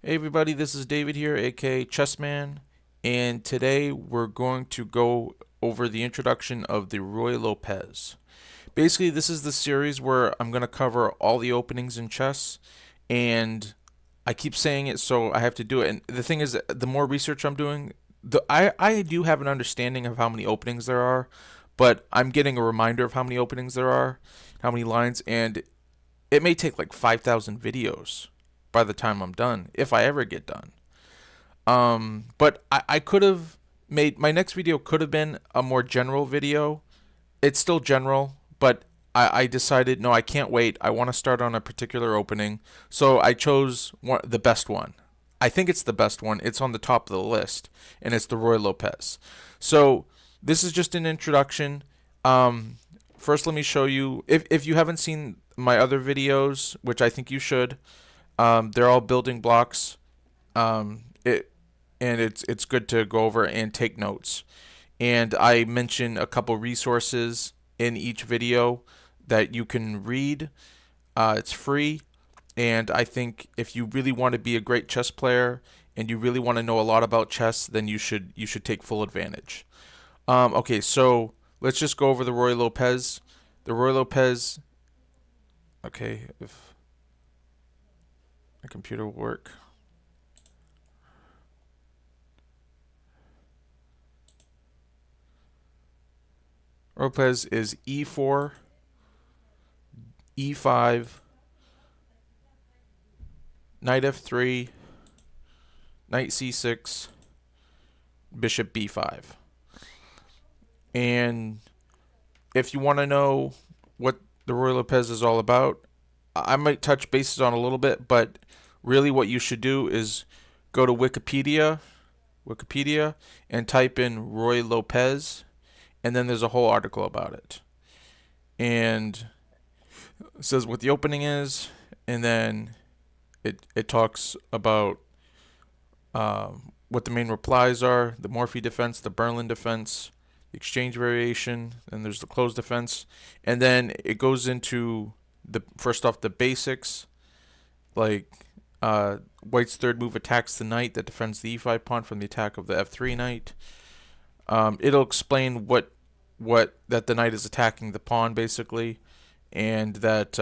Hey everybody, this is David here, aka Chessman, and today we're going to go over the introduction of the Ruy Lopez. Basically, this is the series where I'm going to cover all the openings in chess, and I keep saying it, so I have to do it. And the thing is, the more research I'm doing, I do have an understanding of how many openings there are, but I'm getting a reminder of how many openings there are, how many lines, and it may take like 5,000 videos by the time I'm done, if I ever get done. But I could have made my next video could have been a more general video. It's still general, but I decided no, I can't wait. I want to start on a particular opening, so I chose the best one. I think it's the best one. It's on the top of the list, and it's the Ruy Lopez. So this is just an introduction. Um, First, let me show you. If you haven't seen my other videos, which I think you should, they're all building blocks. It and it's good to go over and take notes. And I mention a couple resources in each video that you can read. It's free, and I think if you really want to be a great chess player and you really want to know a lot about chess, then you should take full advantage. Okay, so let's just go over the Ruy Lopez. The Ruy Lopez. Okay, if my computer will work. Lopez is e4, e5, knight f3, knight c6, bishop b5. And if you want to know what the Ruy Lopez is all about, I might touch bases on a little bit, but really what you should do is go to Wikipedia, and type in Ruy Lopez, and then there's a whole article about it. And it says what the opening is, and then it talks about what the main replies are, the Morphy defense, the Berlin defense, the exchange variation, and there's the closed defense. And then it goes into the first off the basics, like White's third move attacks the knight that defends the e5 pawn from the attack of the f3 knight. It'll explain what that the knight is attacking the pawn basically, and that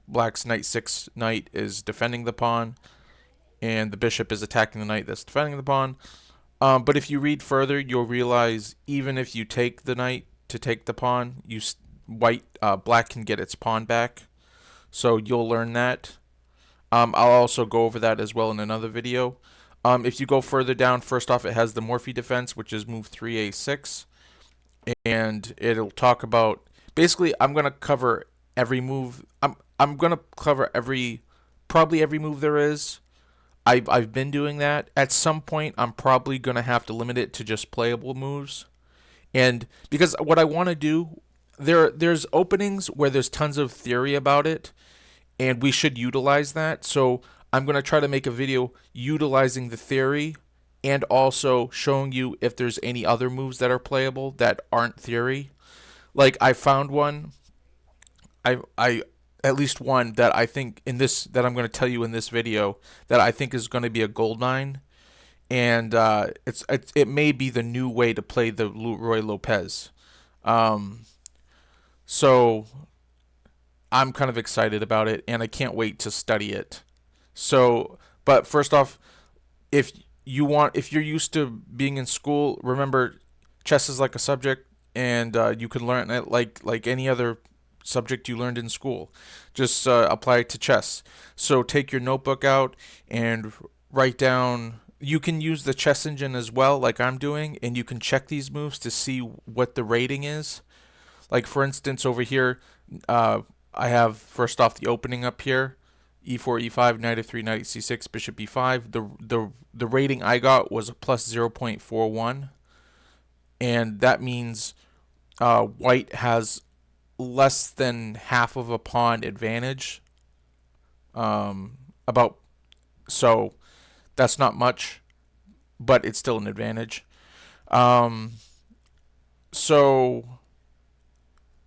Black's knight 6 knight is defending the pawn, and the bishop is attacking the knight that's defending the pawn. But if you read further, you'll realize even if you take the knight to take the pawn, black can get its pawn back. So you'll learn that. I'll also go over that as well in another video. If you go further down, first off, it has the Morphy defense, which is move 3a6, and it'll talk about basically. I'm gonna cover every move. I'm gonna cover probably every move there is. I've been doing that. At some point, I'm probably gonna have to limit it to just playable moves, and because what I want to do, there's openings where there's tons of theory about it, and we should utilize that. So I'm going to try to make a video utilizing the theory and also showing you if there's any other moves that are playable that aren't theory. Like I found one, I at least one that I think in this that I'm going to tell you in this video that I think is going to be a gold mine, and it may be the new way to play the Ruy Lopez. Um, so I'm kind of excited about it, and I can't wait to study it. So, but first off, if if you're used to being in school, remember chess is like a subject, and you can learn it like any other subject you learned in school. Just apply it to chess. So take your notebook out and write down. You can use the chess engine as well, like I'm doing, and you can check these moves to see what the rating is. Like for instance, over here, I have first off the opening up here, e4, e5, knight f3, knight c6, bishop e5. The rating I got was a plus 0.41, and that means white has less than half of a pawn advantage. About so that's not much, but it's still an advantage. Um, so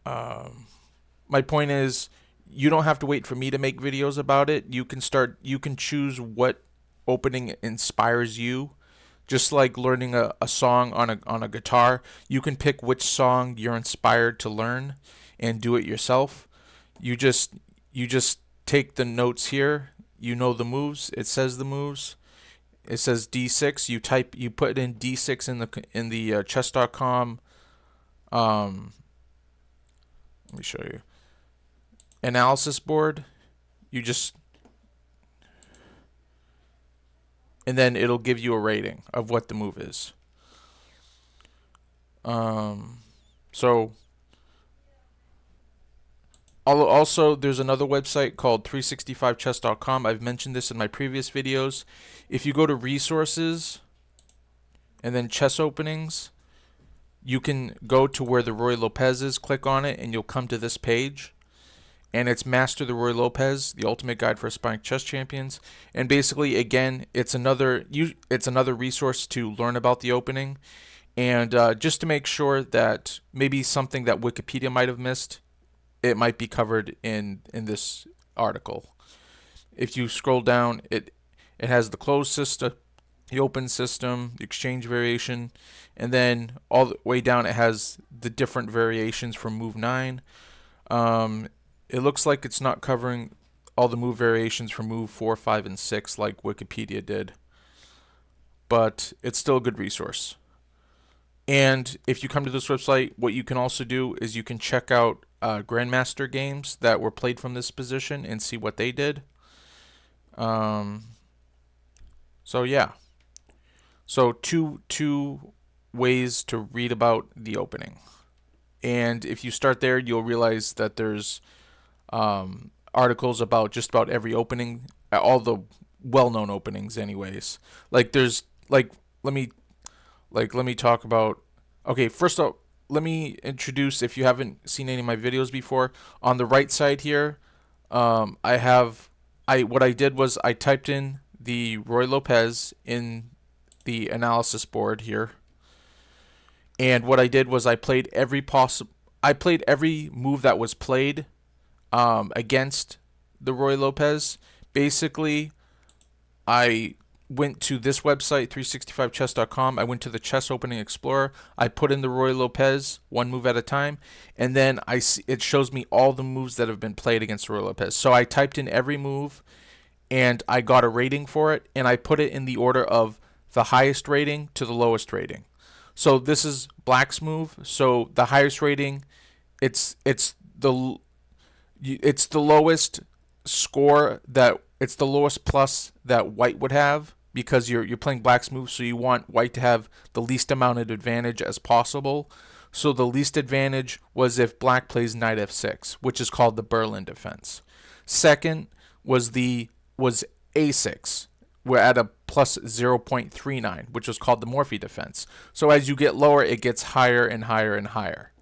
my point is, you don't have to wait for me to make videos about it. You can choose what opening inspires you. Just like learning a song on a guitar, you can pick which song you're inspired to learn and do it yourself. You just you just take the notes here. You know the moves. It says the moves. It says D6. You put in D6 in the chess.com. Let me show you analysis board. You just and then it'll give you a rating of what the move is. So also there's another website called 365chess.com. I've mentioned this in my previous videos. If you go to resources and then chess openings, you can go to where the Ruy Lopez is, click on it, and you'll come to this page. And it's Master the Ruy Lopez, the ultimate guide for aspiring chess champions. And basically, again, it's another resource to learn about the opening, and just to make sure that maybe something that Wikipedia might have missed, it might be covered in this article. If you scroll down, it has the closed system, the open system, the exchange variation, and then all the way down it has the different variations from move 9. It looks like it's not covering all the move variations from move 4, 5, and 6 like Wikipedia did, but it's still a good resource. And if you come to this website, what you can also do is you can check out Grandmaster games that were played from this position and see what they did. So yeah. So two ways to read about the opening. And if you start there, you'll realize that there's articles about just about every opening, all the well-known openings anyways. Like there's let me talk about, okay, first off, let me introduce, if you haven't seen any of my videos before, on the right side here, what I did was I typed in the Ruy Lopez in the analysis board here. And what I did was I played every move that was played against the Ruy Lopez. Basically, I went to this website, 365chess.com. I went to the Chess Opening Explorer. I put in the Ruy Lopez one move at a time, and then it shows me all the moves that have been played against Ruy Lopez. So I typed in every move, and I got a rating for it, and I put it in the order of the highest rating to the lowest rating. So this is Black's move. So the highest rating, it's the lowest score it's the lowest plus that White would have, because you're playing Black's move, so you want White to have the least amount of advantage as possible. So the least advantage was if Black plays Knight F6, which is called the Berlin defense. Second was A6. We're at a plus 0.39, which was called the Morphy defense. So as you get lower, it gets higher and higher and higher.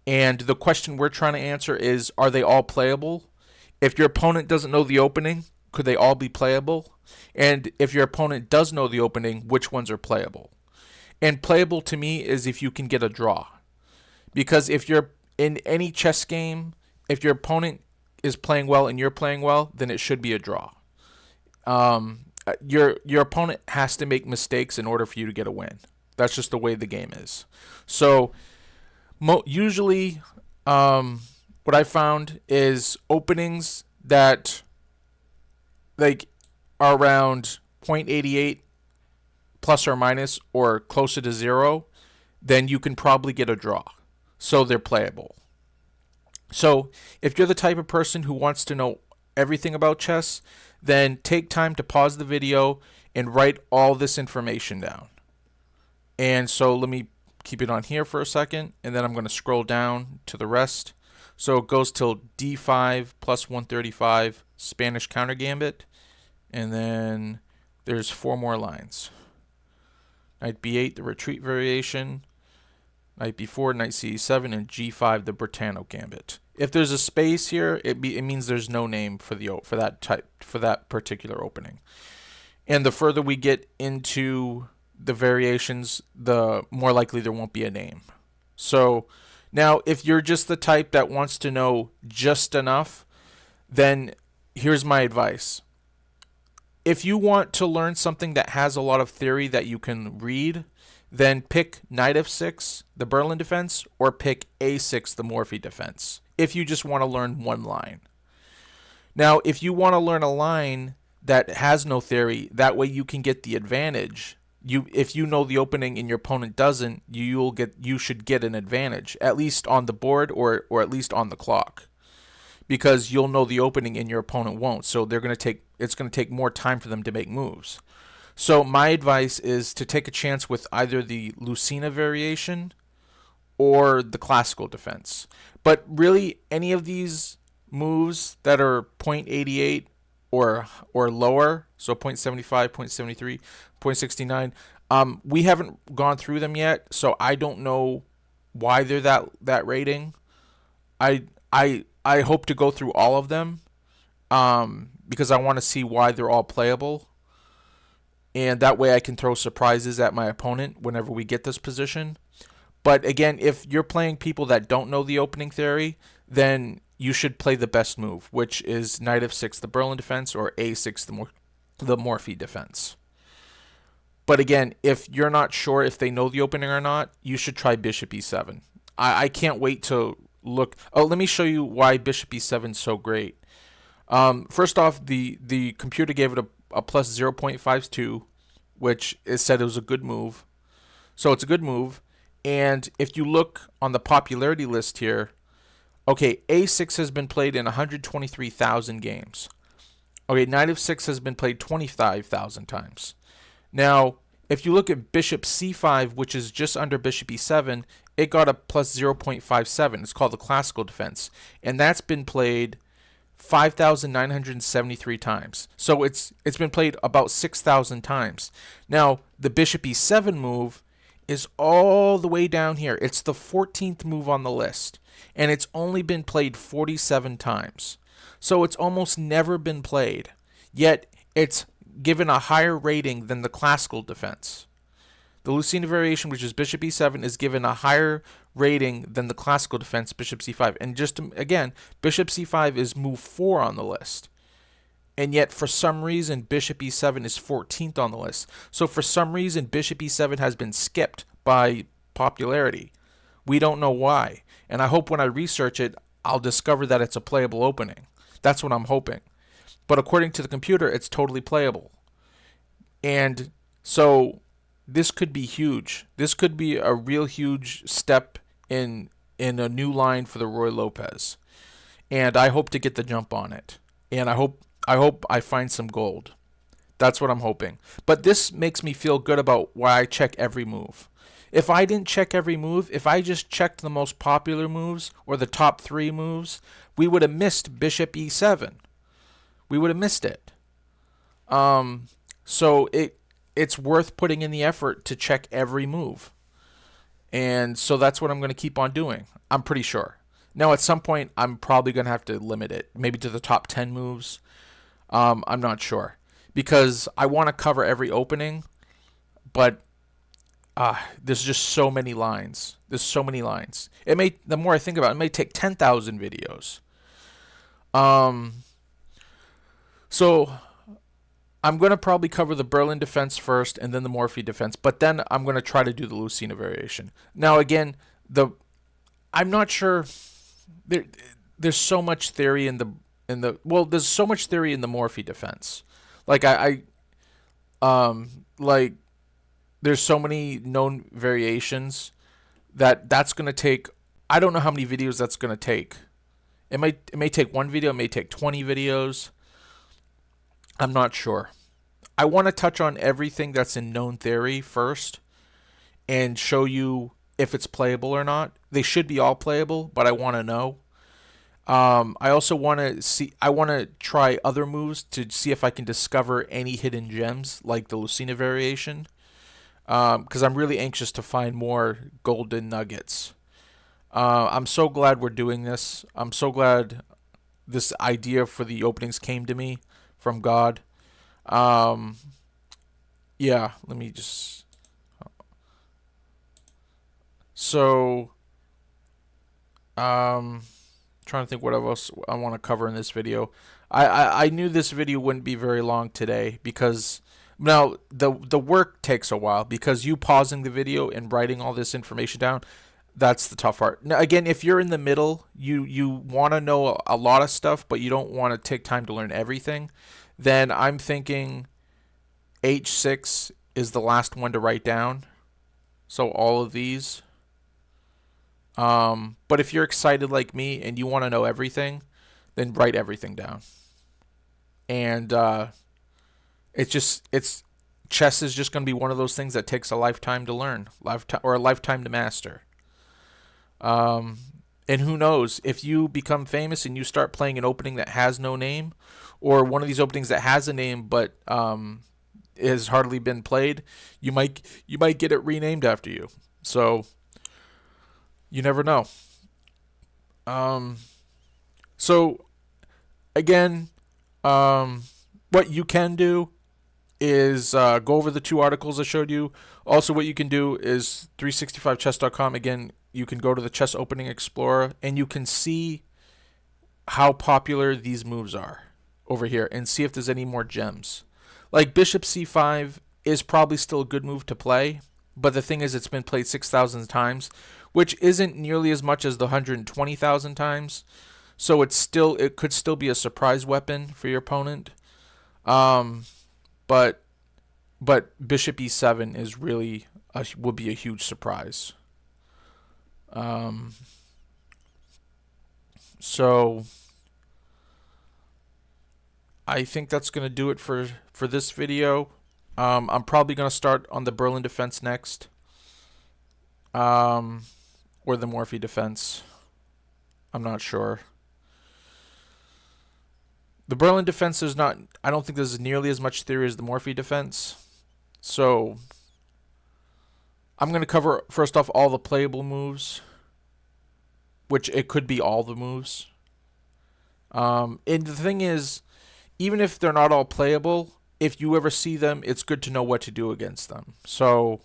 And the question we're trying to answer is, are they all playable? If your opponent doesn't know the opening, could they all be playable? And if your opponent does know the opening, which ones are playable? And playable to me is if you can get a draw. Because if you're in any chess game, if your opponent is playing well and you're playing well, then it should be a draw. Your opponent has to make mistakes in order for you to get a win. That's just the way the game is. So usually what I found is openings that are around 0.88 plus or minus or closer to 0, then you can probably get a draw. So they're playable. So if you're the type of person who wants to know everything about chess, then take time to pause the video and write all this information down. And so let me keep it on here for a second, and then I'm going to scroll down to the rest. So it goes till D5 plus 135 Spanish counter gambit, and then there's 4 more lines. Knight B8, the retreat variation, Knight B4, Knight C7, and G5, the Britanno gambit. If there's a space here, it means there's no name for that particular opening. And the further we get into the variations, the more likely there won't be a name. So now, if you're just the type that wants to know just enough, then here's my advice. If you want to learn something that has a lot of theory that you can read, then pick knight f6, the Berlin defense, or pick a6, the Morphy defense, if you just want to learn one line. Now, if you want to learn a line that has no theory, that way you can get the advantage. If you know the opening and your opponent doesn't, you should get an advantage, at least on the board or at least on the clock, because you'll know the opening and your opponent won't. So it's going to take more time for them to make moves. So my advice is to take a chance with either the Lucena variation or the classical defense. But really, any of these moves that are 0.88 or lower, so 0.75, 0.73, 0.69, we haven't gone through them yet, so I don't know why they're that rating. I hope to go through all of them, because I want to see why they're all playable, and that way I can throw surprises at my opponent whenever we get this position. But again, if you're playing people that don't know the opening theory, then you should play the best move, which is knight f6, the Berlin defense, or a6, the Morphy defense. But again, if you're not sure if they know the opening or not, you should try bishop e7. I can't wait to look. Oh, let me show you why bishop e7 is so great. First off, the computer gave it a plus 0.52, which it said it was a good move. So it's a good move. And if you look on the popularity list here, okay, a6 has been played in 123,000 games. Okay, knight f6 has been played 25,000 times. Now, if you look at bishop c5, which is just under bishop e7, it got a plus 0.57. It's called the classical defense. And that's been played 5,973 times. So it's been played about 6,000 times. Now, the bishop e7 move is all the way down here. It's the 14th move on the list, and it's only been played 47 times. So it's almost never been played, yet it's given a higher rating than the classical defense. The Lucena variation, which is bishop e7, is given a higher rating than the classical defense, bishop c5. And just again, bishop c5 is move 4 on the list. And yet, for some reason, bishop e7 is 14th on the list. So for some reason, bishop e7 has been skipped by popularity. We don't know why. And I hope when I research it, I'll discover that it's a playable opening. That's what I'm hoping. But according to the computer, it's totally playable. And so this could be huge. This could be a real huge step in a new line for the Ruy Lopez. And I hope to get the jump on it. And I hope I find some gold. That's what I'm hoping. But this makes me feel good about why I check every move. If I didn't check every move, if I just checked the most popular moves or the top 3 moves, we would have missed bishop e7. We would have missed it. So it's worth putting in the effort to check every move. And so that's what I'm going to keep on doing. I'm pretty sure. Now, at some point, I'm probably going to have to limit it, maybe to the top 10 moves. I'm not sure, because I want to cover every opening, but there's just so many lines. There's so many lines. The more I think about it, it may take 10,000 videos. So I'm going to probably cover the Berlin defense first and then the Morphy defense, but then I'm going to try to do the Lucena variation. Now, again, I'm not sure. There's so much theory there's so much theory in the Morphy defense. Like there's so many known variations that's going to take, I don't know how many videos that's going to take. It may take one video, it may take 20 videos. I'm not sure. I want to touch on everything that's in known theory first and show you if it's playable or not. They should be all playable, but I want to know. I also want to try other moves to see if I can discover any hidden gems like the Lucena variation, because I'm really anxious to find more golden nuggets. I'm so glad we're doing this. I'm so glad this idea for the openings came to me from God. Yeah, let me just... So, trying to think what else I want to cover in this video. I knew this video wouldn't be very long today because now the work takes a while because you pausing the video and writing all this information down, that's the tough part. Now, again, if you're in the middle, you want to know a lot of stuff, but you don't want to take time to learn everything, then I'm thinking H6 is the last one to write down. So all of these. But if you're excited like me and you want to know everything, then write everything down. And it's chess is just going to be one of those things that takes a lifetime to learn, lifetime or a lifetime to master. Um, and who knows, if you become famous and you start playing an opening that has no name, or one of these openings that has a name but has hardly been played, you might get it renamed after you. So you never know. Um, so again, what you can do is go over the two articles I showed you. Also, what you can do is 365chess.com. Again, you can go to the Chess Opening Explorer and you can see how popular these moves are over here and see if there's any more gems. Like Bishop C5 is probably still a good move to play, but the thing is it's been played 6,000 times, which isn't nearly as much as the 120,000 times. So it could still be a surprise weapon for your opponent. Um, but Bishop E7 is really would be a huge surprise. Um, so I think that's gonna do it for this video. I'm probably gonna start on the Berlin defense next, or the Morphy defense. I'm not sure. The Berlin defense is not. I don't think there's nearly as much theory as the Morphy defense. So I'm going to cover first off all the playable moves, which it could be all the moves. And the thing is, even if they're not all playable, if you ever see them, it's good to know what to do against them. So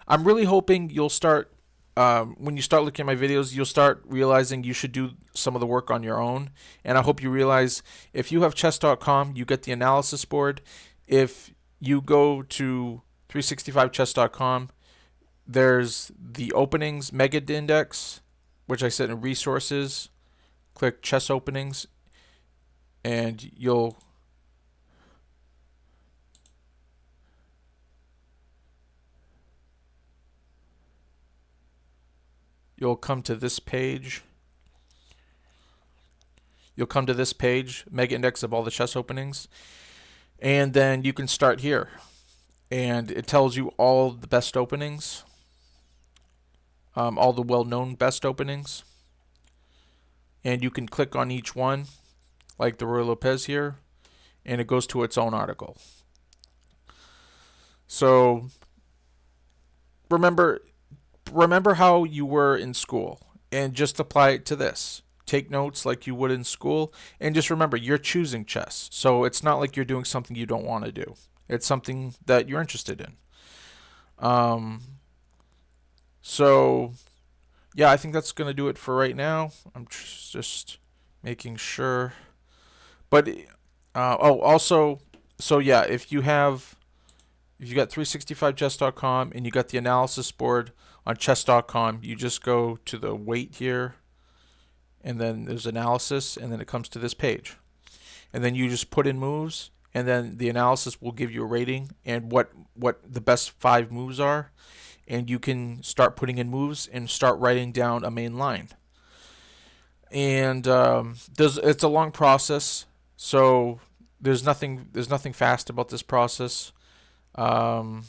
I'm really hoping you'll start, when you start looking at my videos, you'll start realizing you should do some of the work on your own. And I hope you realize if you have chess.com, you get the analysis board. If you go to 365chess.com, there's the openings mega index, which I set in resources. Click chess openings, and you'll come to this page. You'll come to this page, mega index of all the chess openings, and then you can start here. And it tells you all the best openings, all the well-known best openings. And you can click on each one, like the Ruy Lopez here, and it goes to its own article. So remember how you were in school and just apply it to this. Take notes like you would in school, and just remember you're choosing chess. So it's not like you're doing something you don't want to do. It's something that you're interested in. So yeah, I think that's going to do it for right now. I'm just making sure. But also, so yeah, if you got 365chess.com and you got the analysis board on chess.com, you just go to the weight here, and then there's analysis, and then it comes to this page. And then you just put in moves, and then the analysis will give you a rating and what the best 5 moves are. And you can start putting in moves and start writing down a main line. And it's a long process, so there's nothing fast about this process. But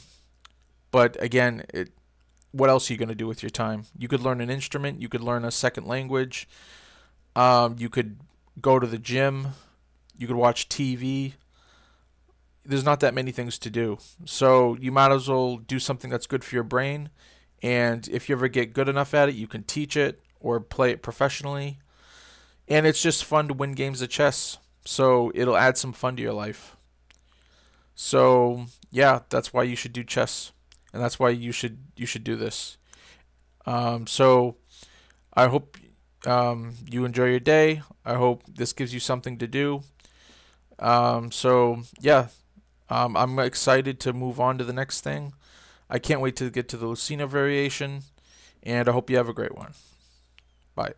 again, what else are you going to do with your time? You could learn an instrument. You could learn a second language. You could go to the gym. You could watch TV. There's not that many things to do. So you might as well do something that's good for your brain. And if you ever get good enough at it, you can teach it or play it professionally. And it's just fun to win games of chess. So it'll add some fun to your life. So yeah, that's why you should do chess. And that's why you should do this. So I hope you enjoy your day. I hope this gives you something to do. So yeah, I'm excited to move on to the next thing. I can't wait to get to the Lucina variation, and I hope you have a great one. Bye.